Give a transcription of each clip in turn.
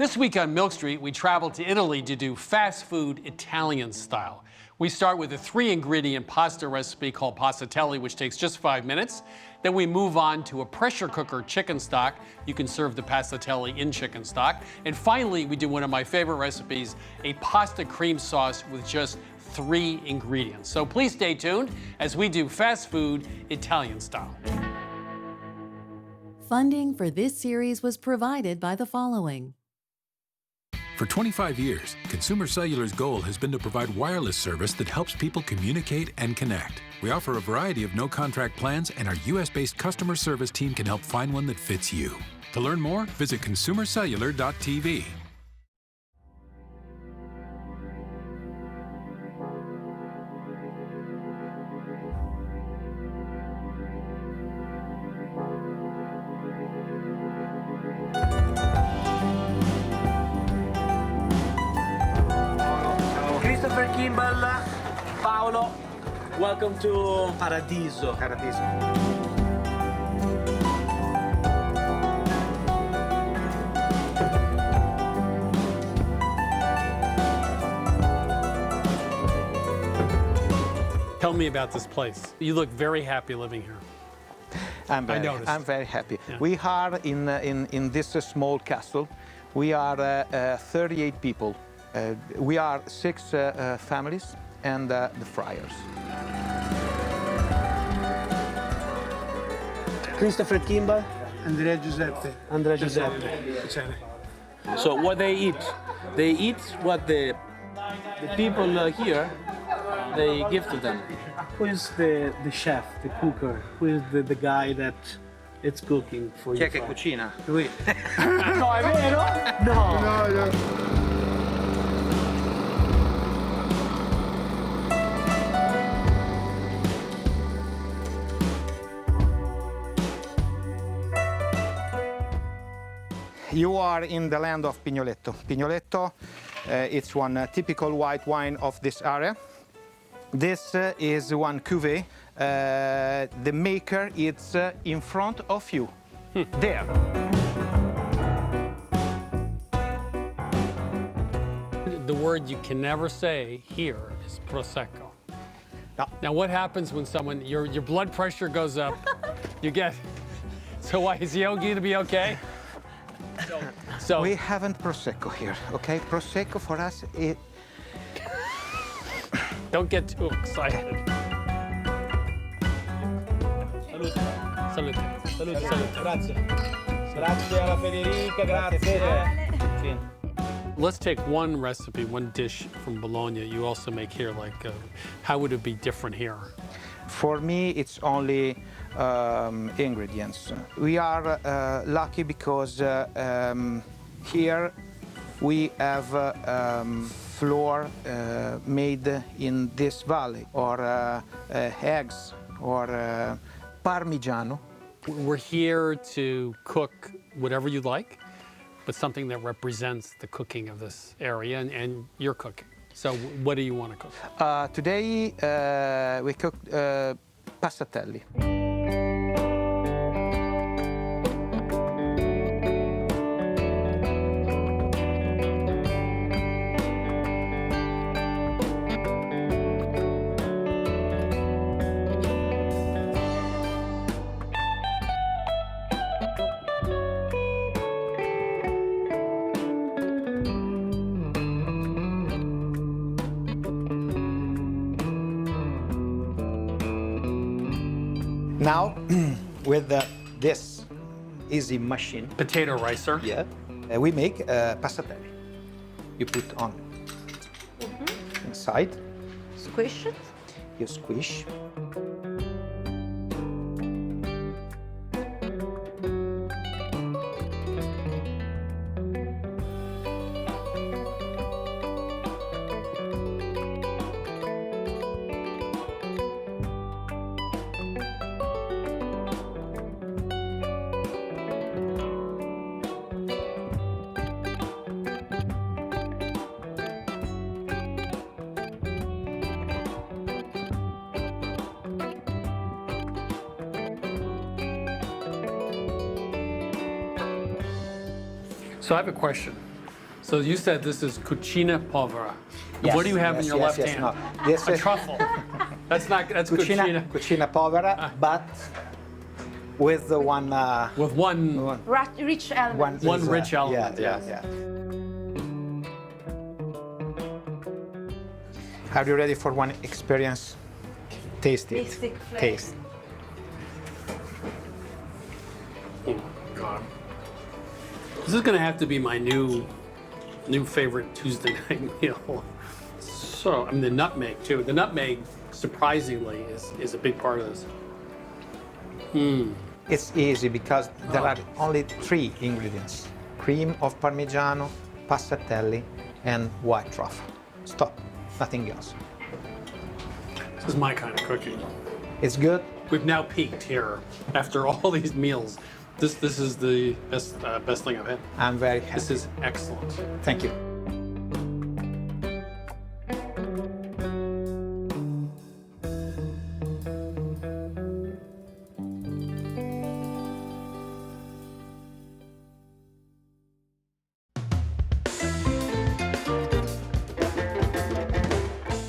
This week on Milk Street, we travel to Italy to do fast food Italian style. We start with a 3-ingredient pasta recipe called Pastatelli, which takes just 5 minutes. Then we move on to a pressure cooker chicken stock. You can serve the Pastatelli in chicken stock. And finally, we do one of my favorite recipes, a pasta cream sauce with just 3 ingredients. So please stay tuned as we do fast food Italian style. Funding for this series was provided by the following. For 25 years, Consumer Cellular's goal has been to provide wireless service that helps people communicate and connect. We offer a variety of no-contract plans, and our U.S.-based customer service team can help find one that fits you. To learn more, visit consumercellular.tv. Kimball, Paolo, welcome to Paradiso. Tell me about this place. You look very happy living here. I'm very happy. Yeah. We are in this small castle. We are 38 people. We are 6 families and the friars. Christopher Kimball. Andrea Giuseppe. Andrea Giuseppe. So what they eat what the people here, they give to them. Who is the chef, the cooker? Who is the guy that it's cooking for you? Chi è che cucina? Lui. No, è vero? No. You are in the land of Pignoletto. Pignoletto, it's one typical white wine of this area. This is one cuvée. The maker is in front of you, there. The word you can never say here is Prosecco. No. Now, what happens when someone, your blood pressure goes up, you get, so why, is Yogi going to be okay? So we haven't Prosecco here, okay? Prosecco for us is... Don't get too excited. Salute. Grazie. Grazie alla Federica, grazie. Let's take one recipe, one dish from Bologna you also make here. Like, how would it be different here? For me, it's only ingredients. We are lucky because here we have flour made in this valley, or eggs, or Parmigiano. We're here to cook whatever you like, but something that represents the cooking of this area and your cooking. So what do you want to cook? Today we cooked Pastatelli. Now, with this easy machine, Potato ricer. yeah, we make Pastatelli. You put on inside, Squish it. you squish. So I have a question. So you said this is cucina povera. Yes, What do you have in yes, your yes, left yes, hand? no. This A is truffle. That's cucina. Cucina povera, but with the one. With one Rich element. One is, rich element, Yeah, yes. yeah, yeah. Are you ready for one experience? Taste it. Basic flavor. Taste. Oh my God. This is gonna have to be my new favorite Tuesday night meal. So, I mean, the nutmeg too. The nutmeg, surprisingly, is a big part of this. It's easy because there are only 3 ingredients: cream of Parmigiano, Pastatelli, and white truffle. Stop. Nothing else. This is my kind of cooking. It's good. We've now peaked here after all these meals. This is the best thing I've had. I'm very happy. This is excellent. Thank you.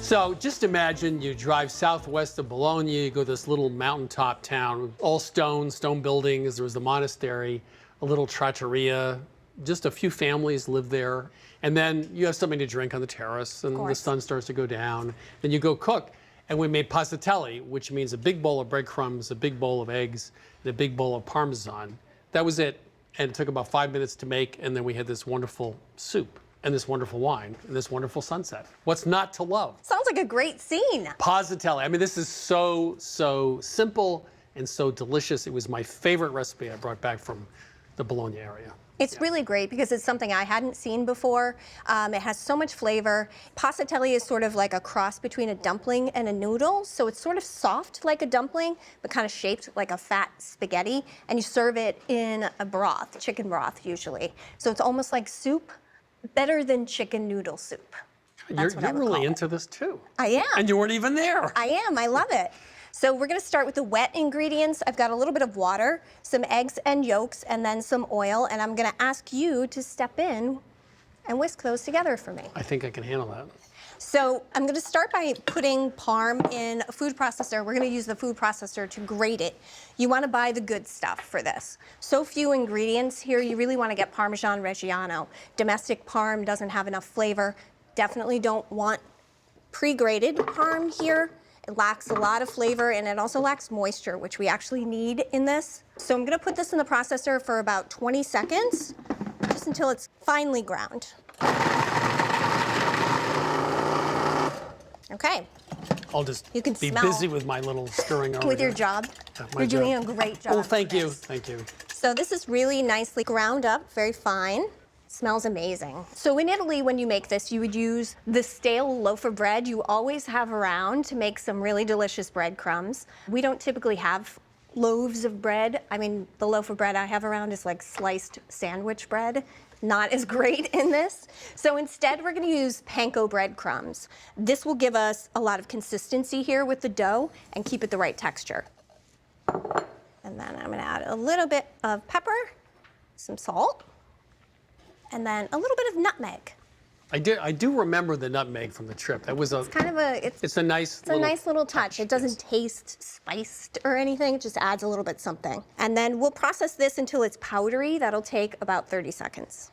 So just imagine you drive southwest of Bologna, you go to this little mountaintop town, all stone buildings. There was the monastery, a little trattoria, just a few families live there. And then you have something to drink on the terrace and the sun starts to go down. Then you go cook. And we made Pastatelli, which means a big bowl of breadcrumbs, a big bowl of eggs, and a big bowl of Parmesan. That was it. And it took about 5 minutes to make. And then we had this wonderful soup and this wonderful wine and this wonderful sunset. What's not to love? Sounds like a great scene. Passatelli. I mean, this is so simple and so delicious. It was my favorite recipe I brought back from the Bologna area. It's really great because it's something I hadn't seen before. It has so much flavor. Passatelli is sort of like a cross between a dumpling and a noodle. So it's sort of soft like a dumpling, but kind of shaped like a fat spaghetti. And you serve it in a broth, chicken broth usually. So it's almost like soup, better than chicken noodle soup. You're really into this too. I am. And you weren't even there. I am. I love it. So we're going to start with the wet ingredients. I've got a little bit of water, some eggs and yolks, and then some oil. And I'm going to ask you to step in and whisk those together for me. I think I can handle that. So I'm going to start by putting parm in a food processor. We're going to use the food processor to grate it. You want to buy the good stuff for this. So few ingredients here. You really want to get Parmesan Reggiano. Domestic parm doesn't have enough flavor. Definitely don't want pre-grated parm here. It lacks a lot of flavor and it also lacks moisture, which we actually need in this. So I'm going to put this in the processor for about 20 seconds, just until it's finely ground. Okay. I'll just You can be smell busy with my little stirring over with your here. job. My You're doing job. a great job. Oh, thank with you. this. Thank you. So this is really nicely ground up, very fine. Smells amazing. So in Italy, when you make this, you would use the stale loaf of bread you always have around to make some really delicious breadcrumbs. We don't typically have loaves of bread. I mean, the loaf of bread I have around is like sliced sandwich bread. Not as great in this. So instead, we're gonna use panko breadcrumbs. This will give us a lot of consistency here with the dough and keep it the right texture. And then I'm gonna add a little bit of pepper, some salt, and then a little bit of nutmeg. I do remember the nutmeg from the trip. That was It's kind of a, it's a nice little touch. It doesn't taste spiced or anything. It just adds a little bit something. And then we'll process this until it's powdery. That'll take about 30 seconds.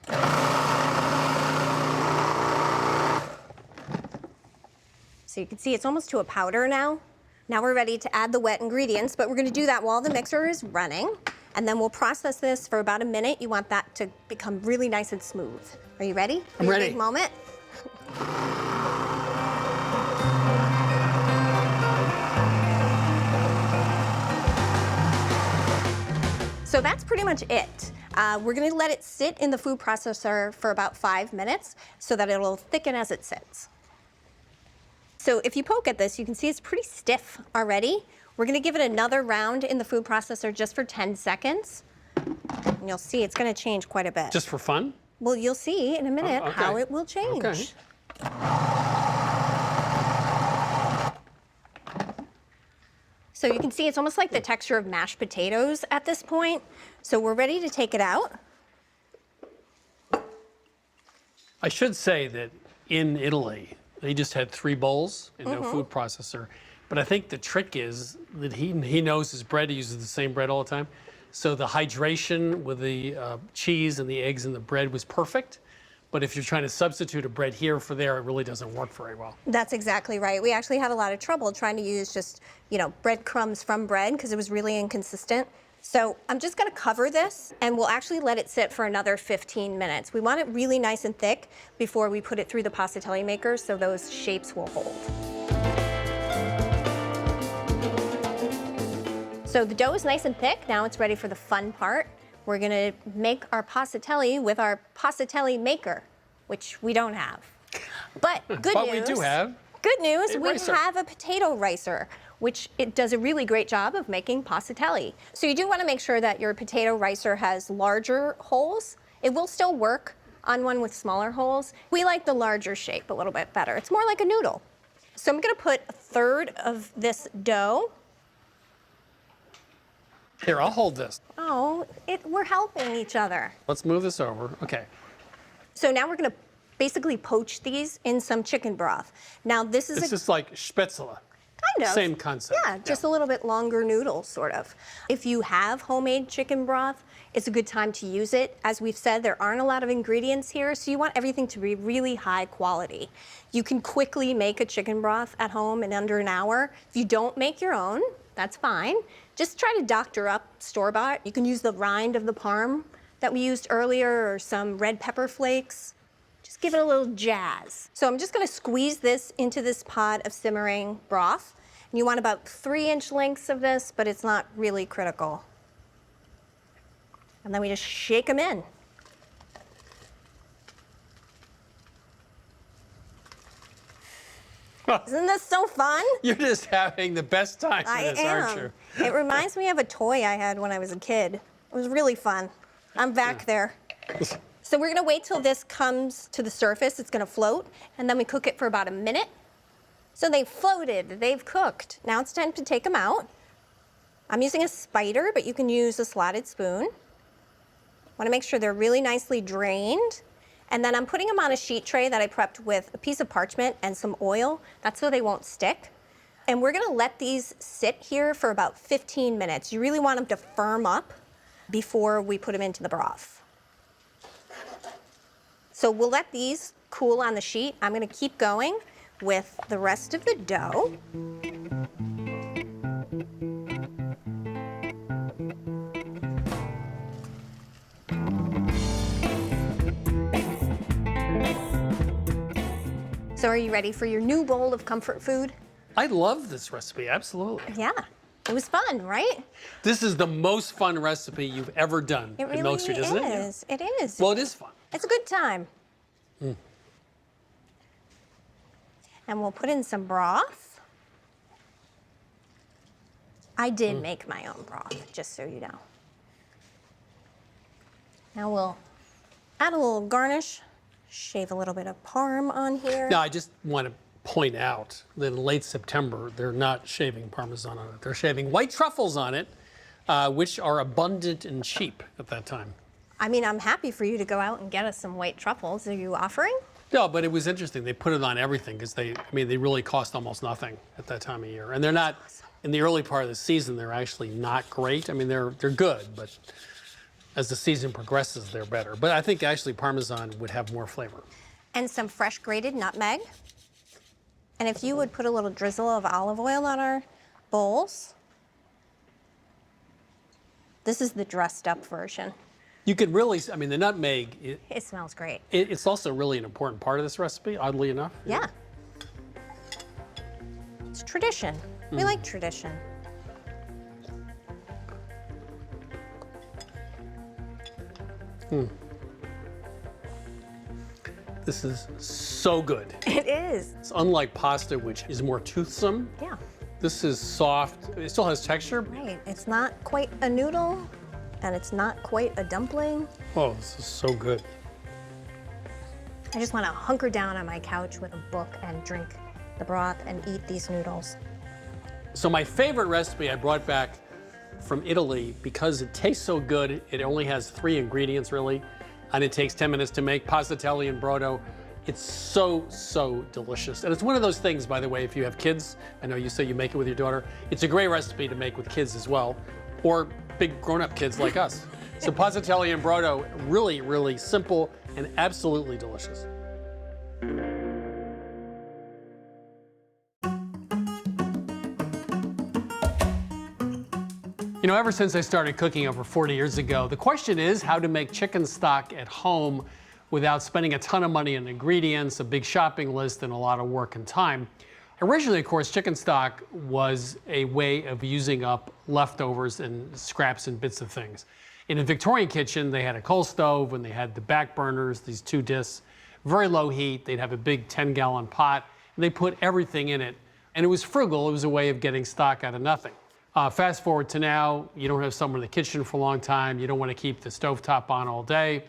So you can see it's almost to a powder now. Now we're ready to add the wet ingredients, but we're gonna do that while the mixer is running. And then we'll process this for about a minute. You want that to become really nice and smooth. Are you ready? I'm ready. Big moment. So that's pretty much it. We're gonna let it sit in the food processor for about 5 minutes so that it'll thicken as it sits. So if you poke at this, you can see it's pretty stiff already. We're gonna give it another round in the food processor just for 10 seconds. And you'll see it's gonna change quite a bit. just for fun. Well, you'll see in a minute okay. how it will change. Okay. So you can see it's almost like the texture of mashed potatoes at this point. So we're ready to take it out. I should say that in Italy, they just had 3 bowls and no food processor. But I think the trick is that he knows his bread. He uses the same bread all the time. So the hydration with the cheese and the eggs and the bread was perfect. But if you're trying to substitute a bread here for there, it really doesn't work very well. That's exactly right. We actually had a lot of trouble trying to use just, breadcrumbs from bread because it was really inconsistent. So I'm just going to cover this, and we'll actually let it sit for another 15 minutes. We want it really nice and thick before we put it through the Pastatelli maker so those shapes will hold. So the dough is nice and thick. Now it's ready for the fun part. We're gonna make our Pastatelli with our Pastatelli maker, which we don't have. But good But news. we do have. Good news, a we ricer. have a potato ricer, which it does a really great job of making Pastatelli. So you do want to make sure that your potato ricer has larger holes. It will still work on one with smaller holes. We like the larger shape a little bit better. It's more like a noodle. So I'm going to put 1/3 of this dough. Here, I'll hold this. Oh, we're helping each other. Let's move this over. Okay. So now we're going to basically poach these in some chicken broth. Now this is It's just like spätzle. kind of Same concept. Yeah, just a little bit longer noodle, sort of. If you have homemade chicken broth, it's a good time to use it. As we've said, there aren't a lot of ingredients here, so you want everything to be really high quality. You can quickly make a chicken broth at home in under an hour. If you don't make your own, that's fine. Just try to doctor up store-bought. You can use the rind of the parm that we used earlier or some red pepper flakes. Just give it a little jazz. So I'm just gonna squeeze this into this pot of simmering broth. And you want about 3-inch lengths of this, but it's not really critical. And then we just shake them in. Isn't this so fun? You're just having the best time I with this, aren't am. you? It reminds me of a toy I had when I was a kid. It was really fun. I'm back there. So we're gonna wait till this comes to the surface. It's gonna float, and then we cook it for about a minute. So they've floated, they've cooked. Now it's time to take them out. I'm using a spider, but you can use a slotted spoon. Wanna make sure they're really nicely drained. And then I'm putting them on a sheet tray that I prepped with a piece of parchment and some oil. That's so they won't stick. And we're gonna let these sit here for about 15 minutes. You really want them to firm up before we put them into the broth. So we'll let these cool on the sheet. I'm gonna keep going with the rest of the dough. So are you ready for your new bowl of comfort food? I love this recipe, absolutely. Yeah, it was fun, right? This is the most fun recipe you've ever done It in really Milk Street, isn't it? is. It is. Well, it is fun. It's a good time. And we'll put in some broth. I did make my own broth, just so you know. Now we'll add a little garnish, shave a little bit of parm on here. Now, I just want to point out that in late September, they're not shaving Parmesan on it. They're shaving white truffles on it, which are abundant and cheap at that time. I mean, I'm happy for you to go out and get us some white truffles. Are you offering? No, but it was interesting. They put it on everything because they really cost almost nothing at that time of year. And they're not, in the early part of the season, they're actually not great. I mean, they're good, but as the season progresses, they're better. But I think actually Parmesan would have more flavor. And some fresh grated nutmeg. And if you would put a little drizzle of olive oil on our bowls. This is the dressed up version. You could really, I mean, the nutmeg, It smells great. it's also really an important part of this recipe, oddly enough. Yeah. It's tradition. We like tradition. This is so good. It is. It's unlike pasta, which is more toothsome. Yeah. This is soft. It still has texture. Right. It's not quite a noodle, and it's not quite a dumpling. Oh, this is so good. I just want to hunker down on my couch with a book and drink the broth and eat these noodles. So my favorite recipe I brought back from Italy because it tastes so good. It only has 3 ingredients really, and it takes 10 minutes to make. Pastatelli and Brodo. It's so, so delicious. And it's one of those things, by the way, if you have kids, I know you say you make it with your daughter, it's a great recipe to make with kids as well, or big grown-up kids like us. So Passatelli and Brodo, really, really simple and absolutely delicious. You know, ever since I started cooking over 40 years ago, the question is how to make chicken stock at home without spending a ton of money on ingredients, a big shopping list, and a lot of work and time. Originally, of course, chicken stock was a way of using up leftovers and scraps and bits of things. In a Victorian kitchen, they had a coal stove and they had the back burners, these 2 discs, very low heat. They'd have a big 10-gallon pot, and they put everything in it. And it was frugal. It was a way of getting stock out of nothing. Fast forward to now, you don't have someone in the kitchen for a long time. You don't want to keep the stovetop on all day.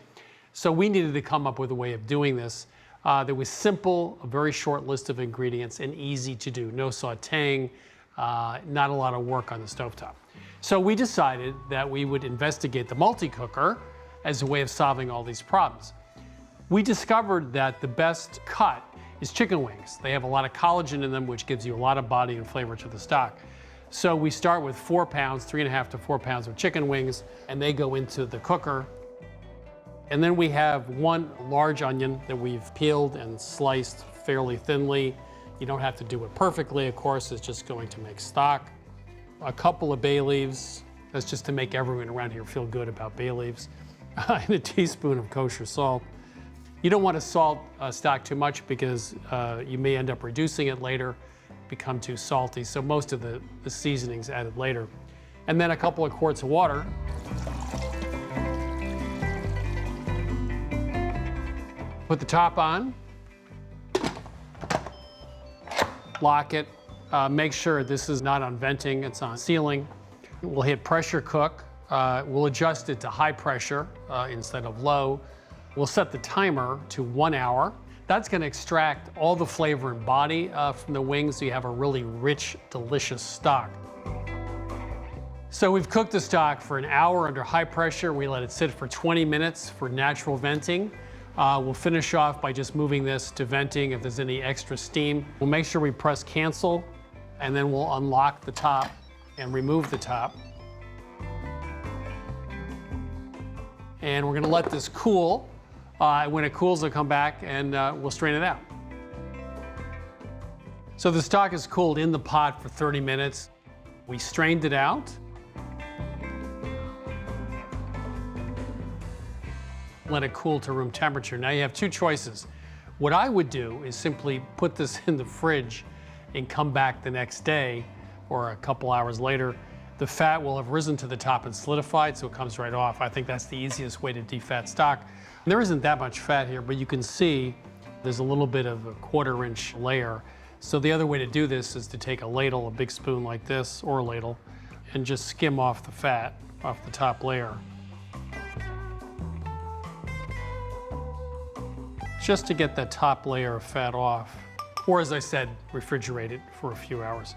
So we needed to come up with a way of doing this that was simple, a very short list of ingredients, and easy to do. No sauteing, not a lot of work on the stovetop. So we decided that we would investigate the multi-cooker as a way of solving all these problems. We discovered that the best cut is chicken wings. They have a lot of collagen in them, which gives you a lot of body and flavor to the stock. So we start with 4 pounds, 3.5 to 4 pounds of chicken wings, and they go into the cooker. And then we have 1 large onion that we've peeled and sliced fairly thinly. You don't have to do it perfectly, of course, it's just going to make stock. A couple of bay leaves, that's just to make everyone around here feel good about bay leaves. And a teaspoon of kosher salt. You don't want to salt stock too much because you may end up reducing it later, become too salty. So most of the seasoning's added later. And then a couple of quarts of water. Put the top on, lock it, make sure this is not on venting, it's on sealing. We'll hit pressure cook. We'll adjust it to high pressure instead of low. We'll set the timer to 1 hour. That's gonna extract all the flavor and body from the wings so you have a really rich, delicious stock. So we've cooked the stock for 1 hour under high pressure. We let it sit for 20 minutes for natural venting. We'll finish off by just moving this to venting if there's any extra steam. We'll make sure we press cancel, and then we'll unlock the top and remove the top. And we're gonna let this cool. When it cools, it'll come back and we'll strain it out. So the stock is cooled in the pot for 30 minutes. We strained it out. Let it cool to room temperature. Now you have 2 choices. What I would do is simply put this in the fridge and come back the next day or a couple hours later. The fat will have risen to the top and solidified, so it comes right off. I think that's the easiest way to defat stock. There isn't that much fat here, but you can see there's a little bit of a 1/4 inch layer. So the other way to do this is to take a ladle, a big spoon like this, or a ladle, and just skim off the fat off the top layer. Just to get that top layer of fat off. Or as I said, refrigerate it for a few hours.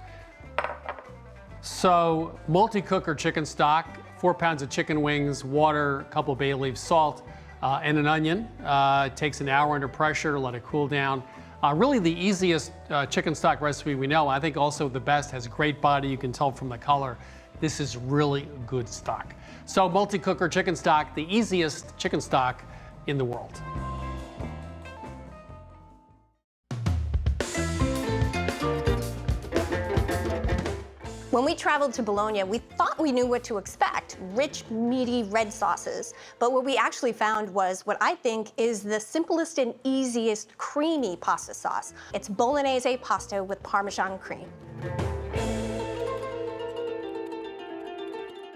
So, multi-cooker chicken stock, 4 pounds of chicken wings, water, a couple bay leaves, salt, and an onion. It takes 1 hour under pressure, let it cool down. Really the easiest chicken stock recipe we know. I think also the best, has great body, you can tell from the color. This is really good stock. So multi-cooker chicken stock, the easiest chicken stock in the world. When we traveled to Bologna, we thought we knew what to expect, rich, meaty red sauces. But what we actually found was what I think is the simplest and easiest creamy pasta sauce. It's Bolognese pasta with Parmesan cream.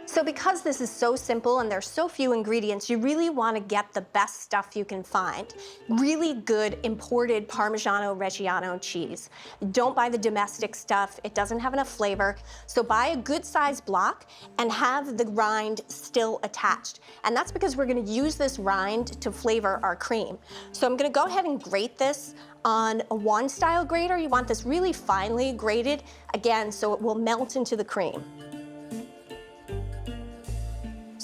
So because this is so simple and there's so few ingredients, you really want to get the best stuff you can find. Really good imported Parmigiano Reggiano cheese. Don't buy the domestic stuff, it doesn't have enough flavor. So buy a good sized block and have the rind still attached. And that's because we're going to use this rind to flavor our cream. So I'm going to go ahead and grate this on a wand style grater. You want this really finely grated, again, so it will melt into the cream.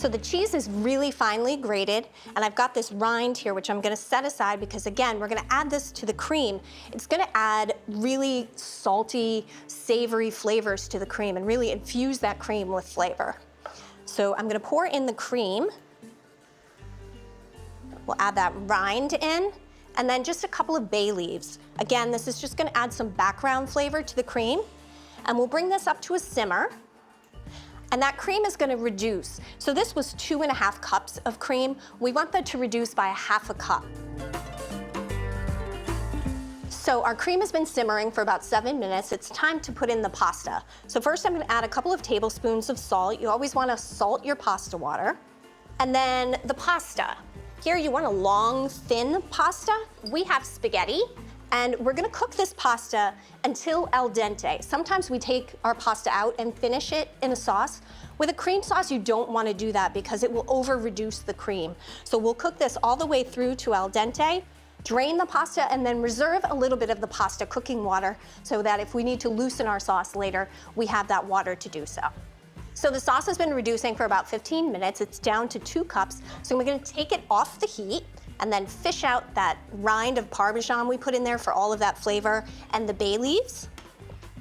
So the cheese is really finely grated, and I've got this rind here, which I'm gonna set aside because again, we're gonna add this to the cream. It's gonna add really salty, savory flavors to the cream and really infuse that cream with flavor. So I'm gonna pour in the cream. We'll add that rind in, and then just a couple of bay leaves. Again, this is just gonna add some background flavor to the cream, and we'll bring this up to a simmer. And that cream is gonna reduce. So this was 2.5 cups of cream. We want that to reduce by 1/2 cup. So our cream has been simmering for about 7 minutes. It's time to put in the pasta. So first I'm gonna add a couple of tablespoons of salt. You always wanna salt your pasta water. And then the pasta. Here you want a long, thin pasta. We have spaghetti. And we're gonna cook this pasta until al dente. Sometimes we take our pasta out and finish it in a sauce. With a cream sauce, you don't wanna do that because it will over-reduce the cream. So we'll cook this all the way through to al dente, drain the pasta, and then reserve a little bit of the pasta cooking water so that if we need to loosen our sauce later, we have that water to do so. So the sauce has been reducing for about 15 minutes. It's down to 2 cups. So we're gonna take it off the heat and then fish out that rind of Parmesan we put in there for all of that flavor and the bay leaves.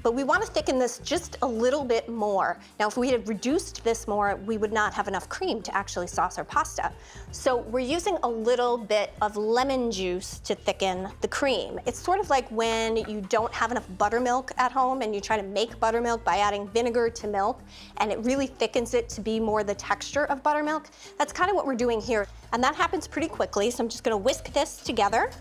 But we want to thicken this just a little bit more. Now, if we had reduced this more, we would not have enough cream to actually sauce our pasta. So we're using a little bit of lemon juice to thicken the cream. It's sort of like when you don't have enough buttermilk at home and you try to make buttermilk by adding vinegar to milk, and it really thickens it to be more the texture of buttermilk. That's kind of what we're doing here. And that happens pretty quickly, so I'm just gonna whisk this together.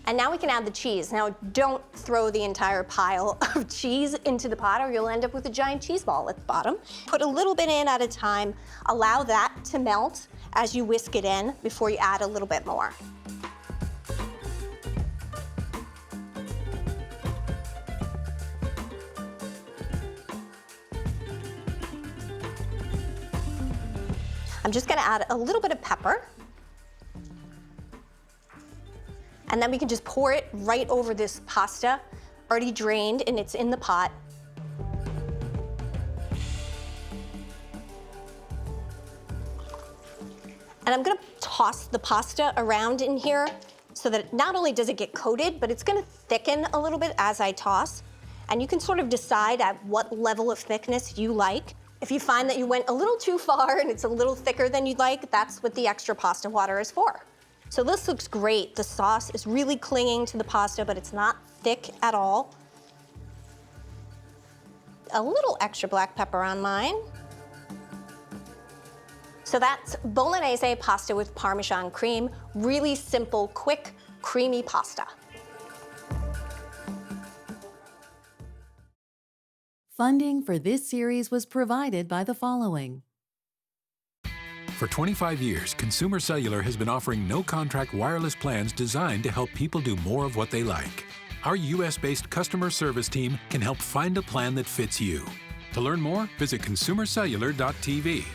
And now we can add the cheese. Now, don't throw the entire pile of cheese into the pot or you'll end up with a giant cheese ball at the bottom. Put a little bit in at a time. Allow that to melt as you whisk it in before you add a little bit more. I'm just gonna add a little bit of pepper. And then we can just pour it right over this pasta, already drained, and it's in the pot. And I'm gonna toss the pasta around in here so that not only does it get coated, but it's gonna thicken a little bit as I toss. And you can sort of decide at what level of thickness you like. If you find that you went a little too far and it's a little thicker than you'd like, that's what the extra pasta water is for. So this looks great. The sauce is really clinging to the pasta, but it's not thick at all. A little extra black pepper on mine. So that's Bolognese pasta with Parmesan cream. Really simple, quick, creamy pasta. Funding for this series was provided by the following. For 25 years, Consumer Cellular has been offering no-contract wireless plans designed to help people do more of what they like. Our U.S.-based customer service team can help find a plan that fits you. To learn more, visit consumercellular.tv.